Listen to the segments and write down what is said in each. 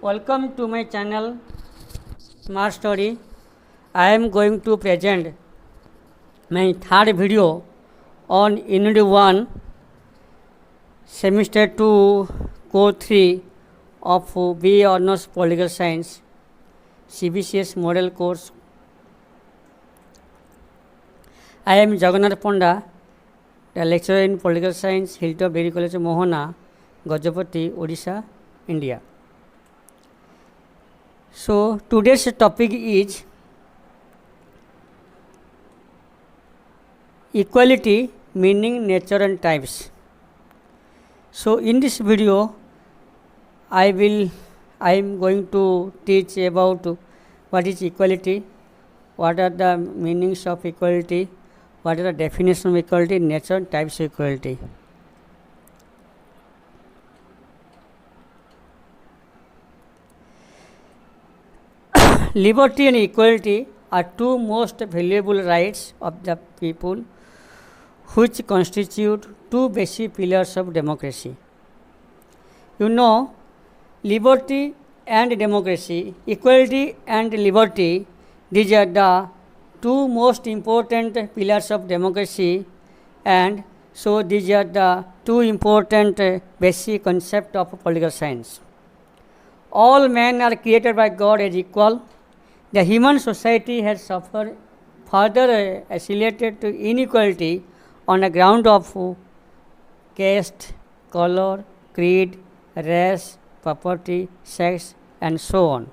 Welcome to my channel Smart Story. I am going to present my third video on Unit 1 Semester 2 Core 3 of BA Honours Political Science CBCS Model Course. I am Jagannath Ponda, the lecturer in Political Science, Hilltop Degree College, Mohana, Gajapati, Odisha, India. So today's topic is equality, meaning, nature and types. So in this video I am going to teach about what is equality, what are the meanings of equality, what are the definition of equality, nature and types of equality. Liberty and equality are two most valuable rights of the people, which constitute two basic pillars of democracy. You know, liberty and democracy, equality and liberty, these are the two most important pillars of democracy, and so these are the two important basic concepts of political science. All men are created by God as equal. The human society has suffered further accelerated to inequality on the ground of caste, color, creed, race, property, sex, and so on.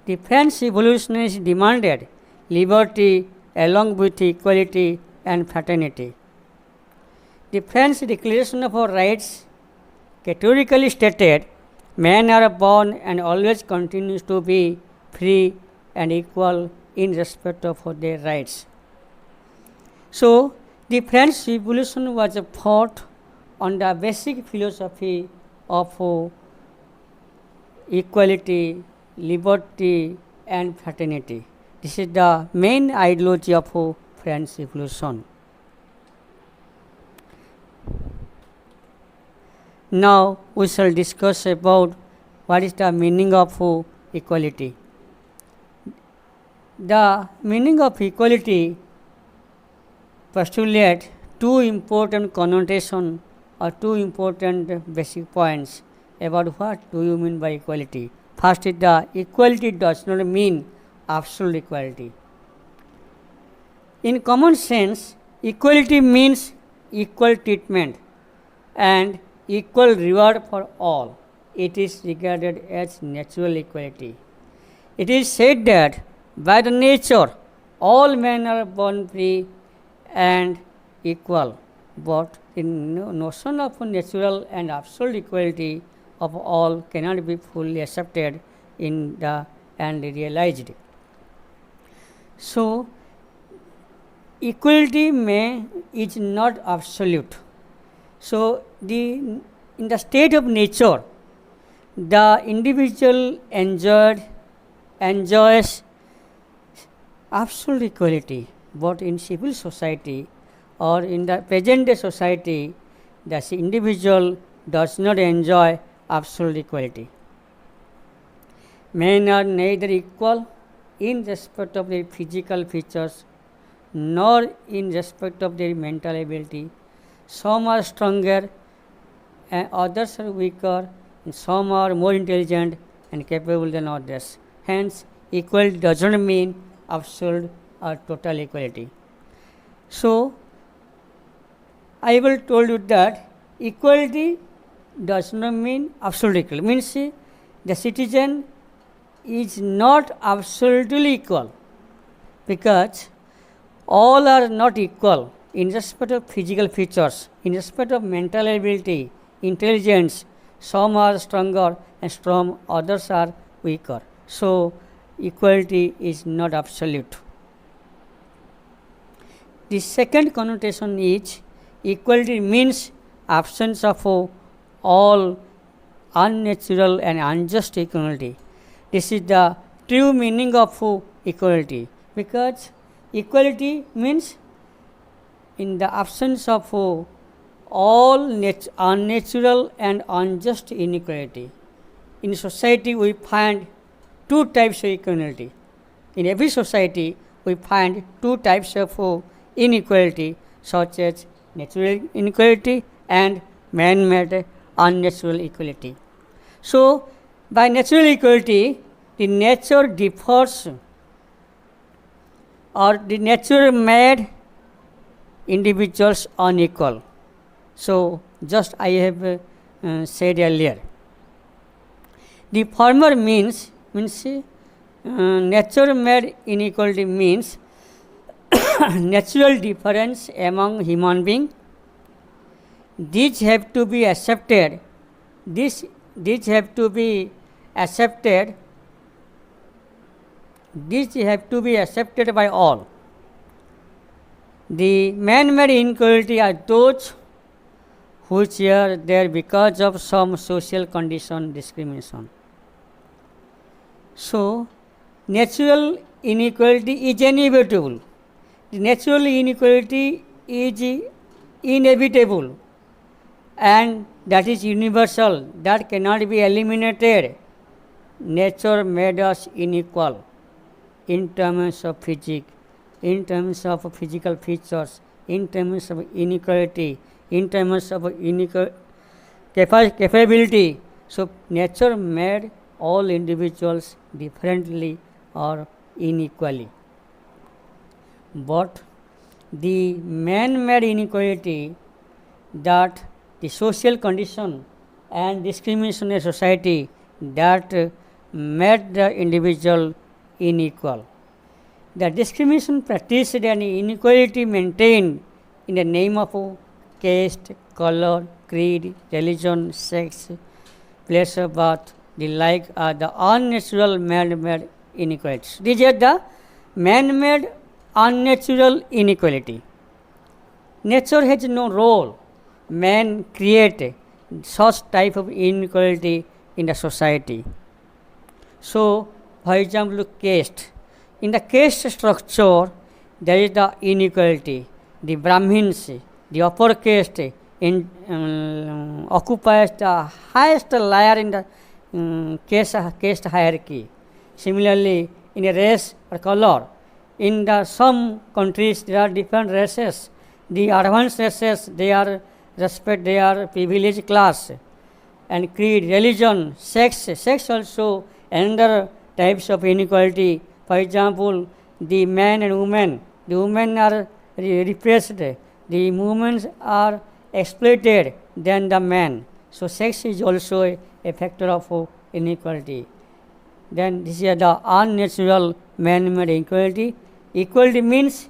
The French revolutionists demanded liberty along with equality and fraternity. The French Declaration of Rights categorically stated, men are born and always continues to be free and equal in respect of their rights. So the French Revolution was fought on the basic philosophy of equality, liberty and fraternity. This is the main ideology of French Revolution. Now we shall discuss about what is the meaning of equality. The meaning of equality postulates two important connotations or two important basic points about what do you mean by equality. First is the equality does not mean absolute equality. In common sense, equality means equal treatment and equal reward for all. It is regarded as natural equality. It is said that by the nature all men are born free and equal, but the notion of natural and absolute equality of all cannot be fully accepted in the and realized. So equality is not absolute. So in the state of nature, the individual enjoys absolute equality, but in civil society or in the present day society, the individual does not enjoy absolute equality. Men are neither equal in respect of their physical features nor in respect of their mental ability. Some are stronger and others are weaker, and some are more intelligent and capable than others. Hence, equality does not mean absolute or total equality. So I will told you that equality does not mean absolute equality. Means the citizen is not absolutely equal, because all are not equal in respect of physical features, in respect of mental ability, intelligence. Some are stronger and strong, others are weaker. So equality is not absolute. The second connotation is equality means absence of all unnatural and unjust equality. This is the true meaning of equality, because equality means in the absence of all unnatural and unjust inequality. in society we find two types of equality. In every society we find two types of inequality, such as natural inequality and man-made unnatural equality. So, by natural equality, the nature differs, or the nature made individuals unequal. So, just I have said earlier. The former means nature made inequality means natural difference among human beings. These have to be accepted. These have to be accepted. These have to be accepted by all. The man-made inequality are those which are there because of some social condition discrimination. So, natural inequality is inevitable. The natural inequality is inevitable, and that is universal, that cannot be eliminated. Nature made us unequal in terms of physics, in terms of physical features, in terms of inequality, in terms of capability. So, nature made all individuals differently or unequally. But the man-made inequality, that the social condition and discrimination in society, that made the individual unequal. The discrimination practiced and inequality maintained in the name of caste, color, creed, religion, sex, place of birth, the like are the unnatural man-made inequalities. These are the man-made unnatural inequality. Nature has no role. Man create such type of inequality in the society. So, for example, caste. In the caste structure, there is the inequality. The Brahmins, the upper caste, occupies the highest layer in the caste hierarchy. Similarly, in a race or color, in some countries there are different races. The advanced races, they are privileged class. And creed, religion, sex also another types of inequality. For example, the man and woman, the women are repressed, the women are exploited than the man. So, sex is also a factor of inequality. Then this is the unnatural man-made equality. Equality means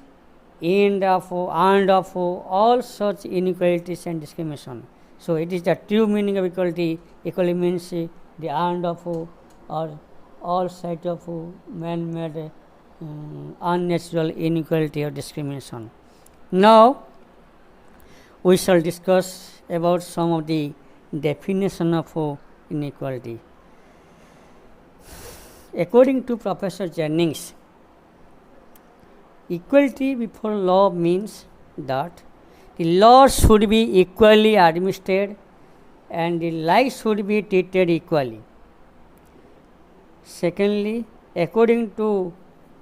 end of all such inequalities and discrimination. So, it is the true meaning of equality. Equality means the end of or all sides of man-made unnatural inequality or discrimination. Now, we shall discuss about some of the definition of inequality. According to Professor Jennings, equality before law means that the law should be equally administered and the like should be treated equally. Secondly, according to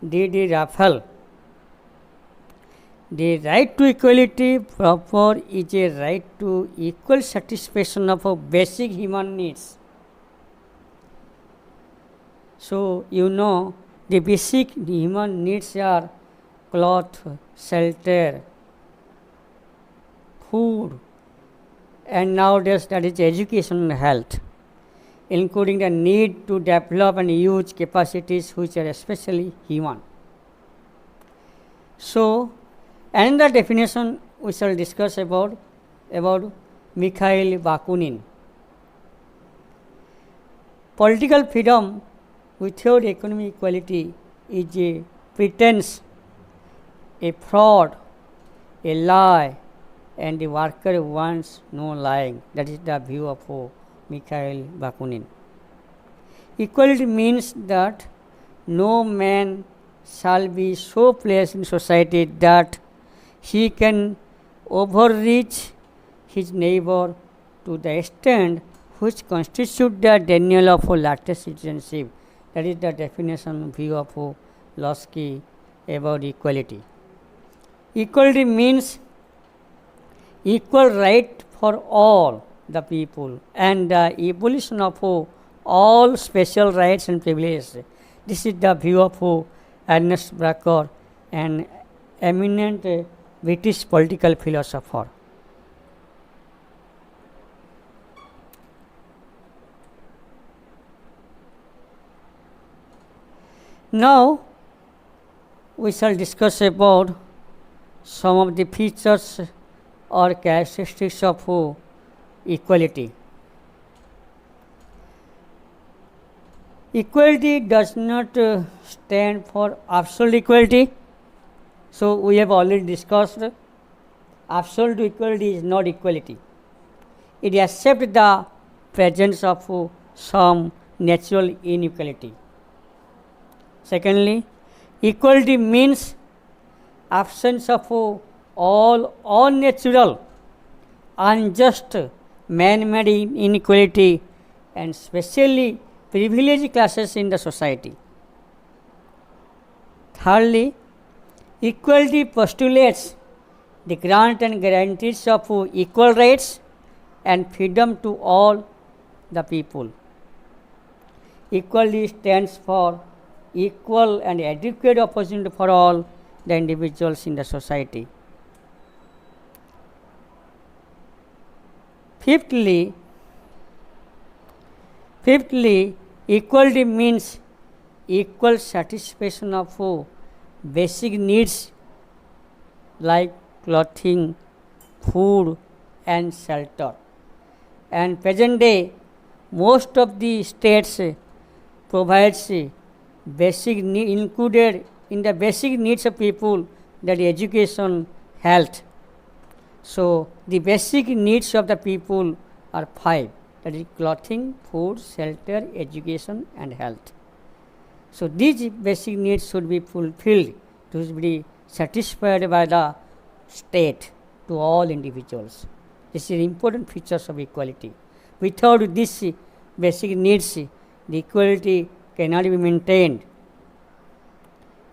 D.D. Raphael, the right to equality proper is a right to equal satisfaction of basic human needs. So, the basic human needs are cloth, shelter, food, and nowadays that is education and health, including the need to develop and use capacities which are especially human. So, another definition we shall discuss about Mikhail Bakunin. Political freedom without economic equality is a pretense, a fraud, a lie, and the worker wants no lying. That is the view of Mikhail Bakunin. Equality means that no man shall be so placed in society that he can overreach his neighbor to the extent which constitute the denial of latest citizenship. That is the definition view of Lasky about equality. Equality means equal right for all the people and the abolition of all special rights and privileges. This is the view of Ernest Barker, an eminent British political philosopher. Now we shall discuss about some of the features or characteristics of equality. Equality does not stand for absolute equality. So, we have already discussed absolute equality is not equality. It accepts the presence of some natural inequality. Secondly, equality means absence of all unnatural, unjust, man-made inequality and specially privileged classes in the society. Thirdly, equality postulates the grant and guarantees of equal rights and freedom to all the people. Equality stands for equal and adequate opportunity for all the individuals in the society. Fifthly, equality means equal satisfaction of basic needs like clothing, food and shelter. And present day, most of the states provides basic included in the basic needs of people, that education, health. So, the basic needs of the people are 5, that is clothing, food, shelter, education and health. So, these basic needs should be fulfilled to be satisfied by the state to all individuals. This is important features of equality. Without these basic needs, the equality cannot be maintained.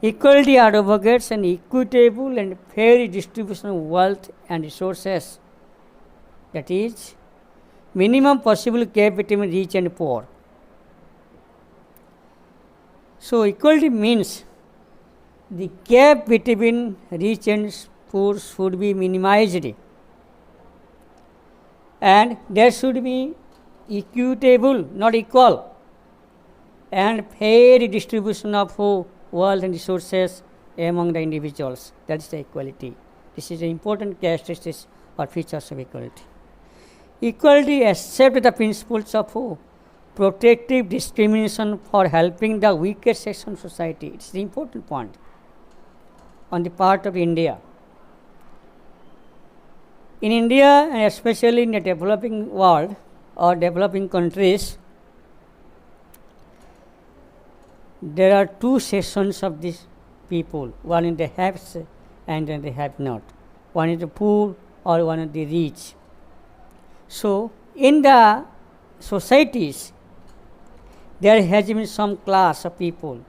Equality advocates an equitable and fair distribution of wealth and resources, that is, minimum possible gap between rich and poor. So, equality means the gap between rich and poor should be minimized and there should be equitable, not equal, and fair distribution of wealth and resources among the individuals. That is the equality. This is an important characteristic or features of equality. Equality accepts the principles of protective discrimination for helping the weaker section of society. It is the important point on the part of India. In India and especially in the developing world or developing countries, there are 2 sections of these people. One is the haves and then the have not. One is the poor or one is the rich. So, in the societies, there has been some class of people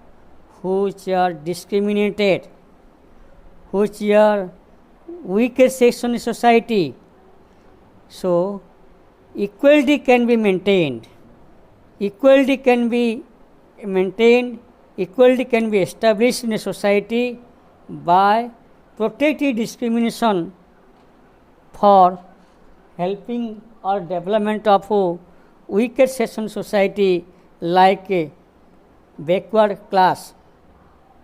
which are discriminated, which are weaker section in society. So, equality can be maintained. Equality can be maintained, equality can be established in a society by protective discrimination for helping or development of weaker section society like a backward class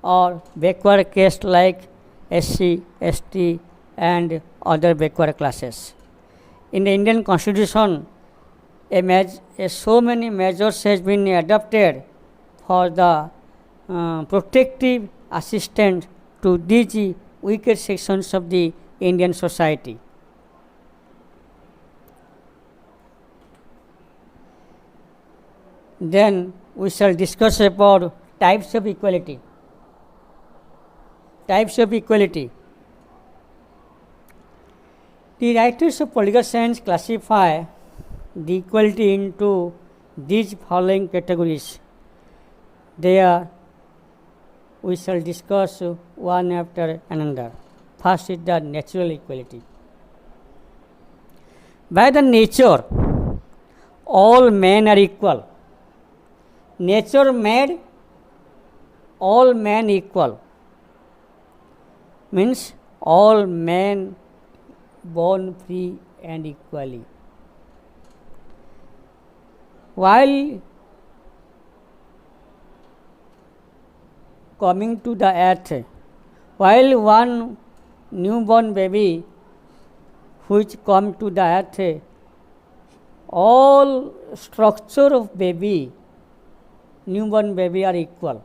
or backward caste like SC, ST and other backward classes. In the Indian Constitution, so many measures has been adopted for the protective assistance to these weaker sections of the Indian society. Then we shall discuss about types of equality. Types of equality. The writers of political science classify the equality into these following categories. There we shall discuss one after another. First is the natural equality. By the nature, all men are equal. Nature made all men equal. Means all men born free and equally. While coming to the earth, while one newborn baby which come to the earth, all structure of baby, newborn baby are equal.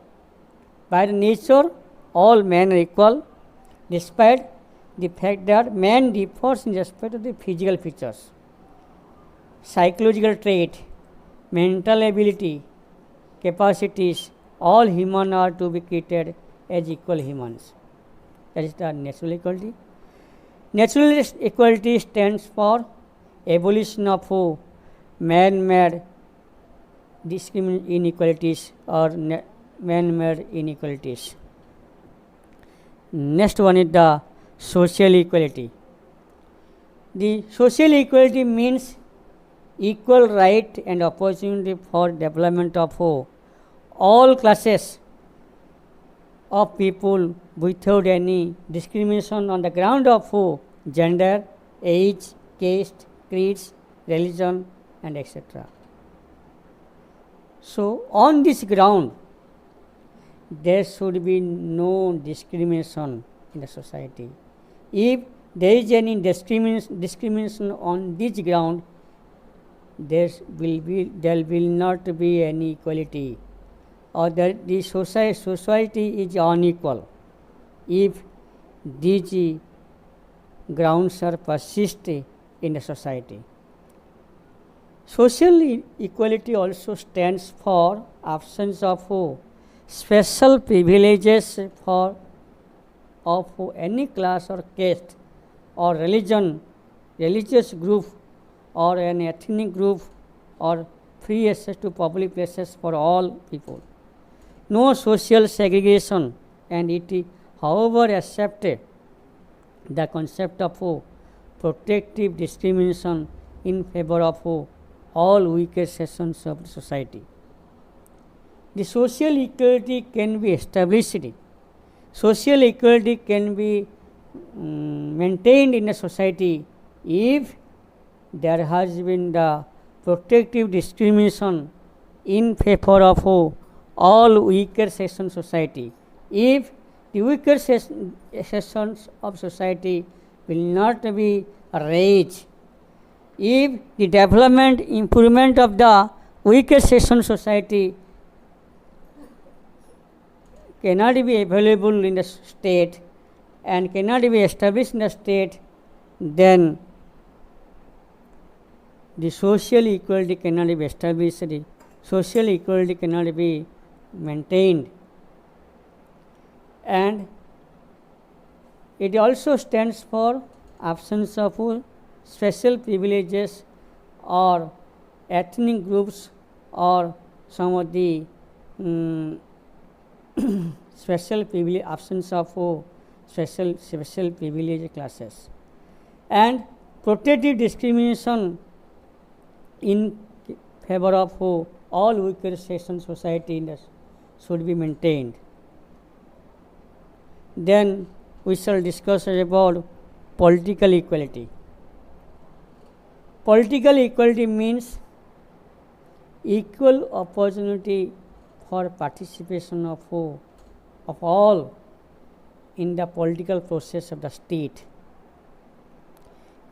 By nature, all men are equal, despite the fact that man differs in respect of the physical features, psychological trait, mental ability, capacities. All humans are to be treated as equal humans. That is the natural equality. Natural equality stands for abolition of man-made inequalities or man-made inequalities. Next one is the social equality. The social equality means equal right and opportunity for development of all classes of people without any discrimination on the ground of gender, age, caste, creeds, religion, and etc. So, on this ground, there should be no discrimination in the society. If there is any discrimination on this ground, there will not be any equality, or that the society is unequal if these grounds are persist in the society. Social equality also stands for absence of special privileges of any class or caste or religious group or an ethnic group, or free access to public places for all people. No social segregation, and it, however, accepted the concept of protective discrimination in favor of all weaker sections of the society. The social equality can be established. Social equality can be maintained in a society if there has been the protective discrimination in favor of all weaker sections of society. If the weaker sections of society will not be raised, if the development, improvement of the weaker section society cannot be available in the state and cannot be established in the state, then the social equality cannot be established, the social equality cannot be maintained. And it also stands for absence of special privileges or ethnic groups or some of the special privilege, absence of special privileged classes, and protective discrimination in favor of all weaker sections society should be maintained. Then we shall discuss about political equality. Political equality means equal opportunity for participation of all in the political process of the state.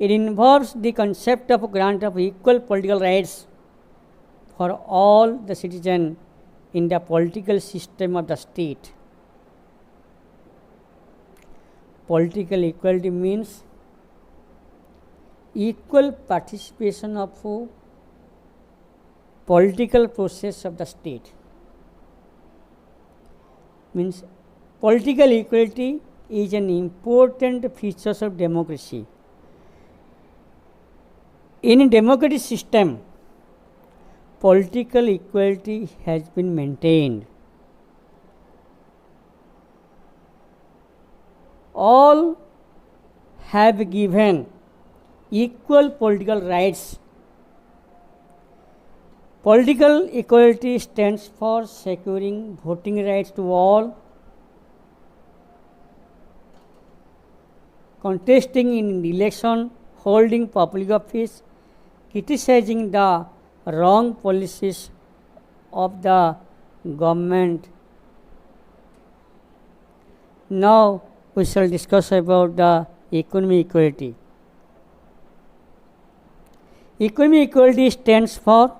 It involves the concept of grant of equal political rights for all the citizens in the political system of the state. Political equality means equal participation of political process of the state. Means political equality is an important feature of democracy. In a democratic system, political equality has been maintained. All have given equal political rights. Political equality stands for securing voting rights to all, contesting in election, holding public office, criticizing the wrong policies of the government. Now we shall discuss about the economic equality. Economic equality stands for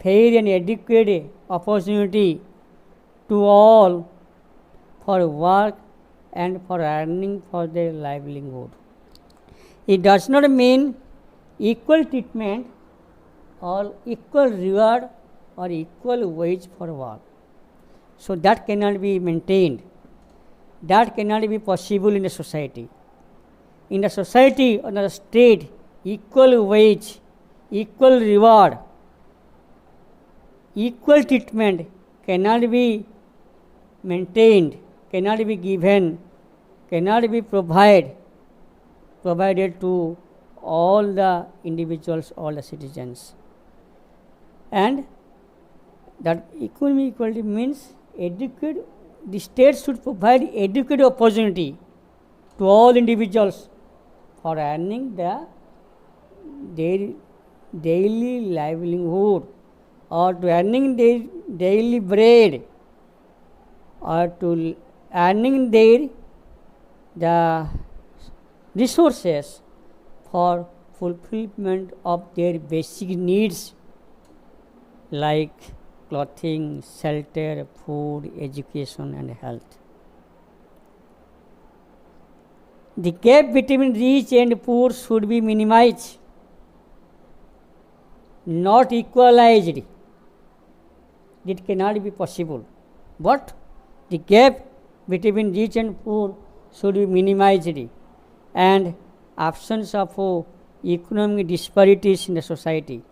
fair and adequate opportunity to all for work and for earning for their livelihood. It does not mean equal treatment or equal reward or equal wage for work. So that cannot be maintained. That cannot be possible in a society. In a society or a state, equal wage, equal reward, equal treatment cannot be maintained, cannot be given, cannot be provided to all the individuals, all the citizens. And that economic equality means adequate, the state should provide adequate opportunity to all individuals for earning their daily livelihood, or to earning their daily bread, or to earning the resources for fulfillment of their basic needs like clothing, shelter, food, education and health. The gap between rich and poor should be minimized, not equalized. It cannot be possible. But the gap between rich and poor should be minimized, and absence of economic disparities in the society.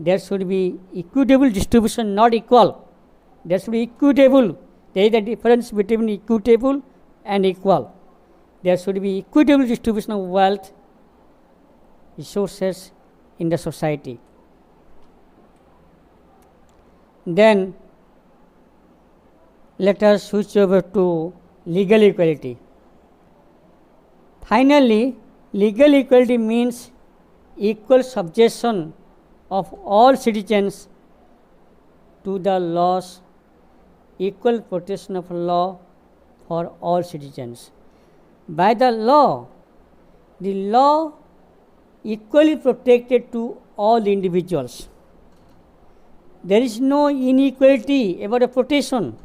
There should be equitable distribution, not equal. There should be equitable. There is a difference between equitable and equal. There should be equitable distribution of wealth, resources in the society. Then let us switch over to legal equality. Finally, legal equality means equal subjection of all citizens to the laws, equal protection of law for all citizens. By the law equally protected to all individuals. There is no inequality about the protection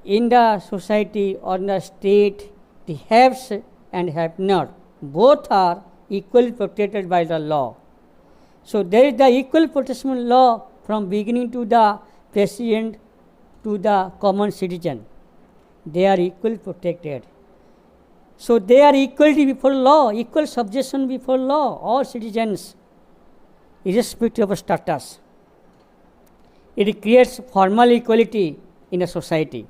in the society or in the state. The haves and have not, both are equally protected by the law. So there is the equal protection law from beginning to the president to the common citizen. They are equally protected. So they are equality before law, equal subjection before law, all citizens, irrespective of status. It creates formal equality in a society.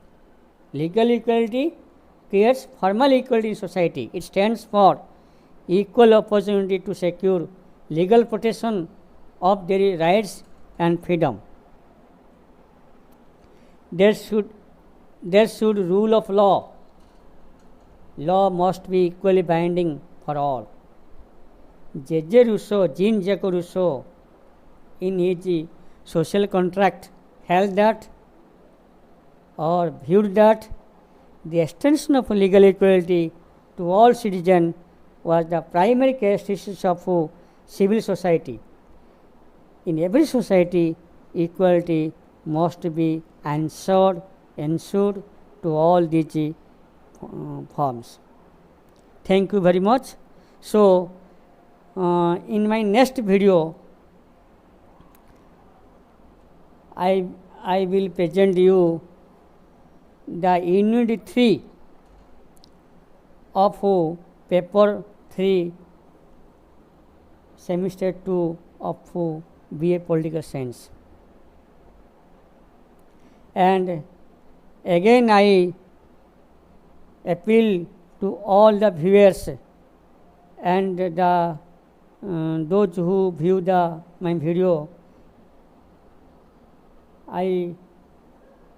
Legal equality creates formal equality in society. It stands for equal opportunity to secure legal protection of their rights and freedom. There should rule of law. Law must be equally binding for all. Jean-Jacques Rousseau, in his social contract, held that or viewed that the extension of legal equality to all citizens was the primary characteristic of civil society. In every society, equality must be ensured to all these forms. Thank you very much. So, in my next video, I will present you the Unit 3 of Paper 3, Semester 2 of BA Political Science. And again I appeal to all the viewers and the those who view my video, I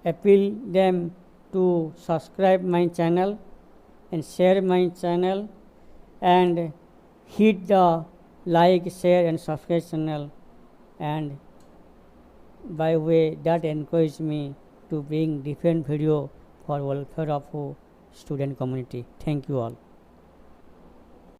appeal them to subscribe my channel and share my channel and hit the like, share and subscribe channel, and by way that encourage me to bring different video for welfare of student community. Thank you all.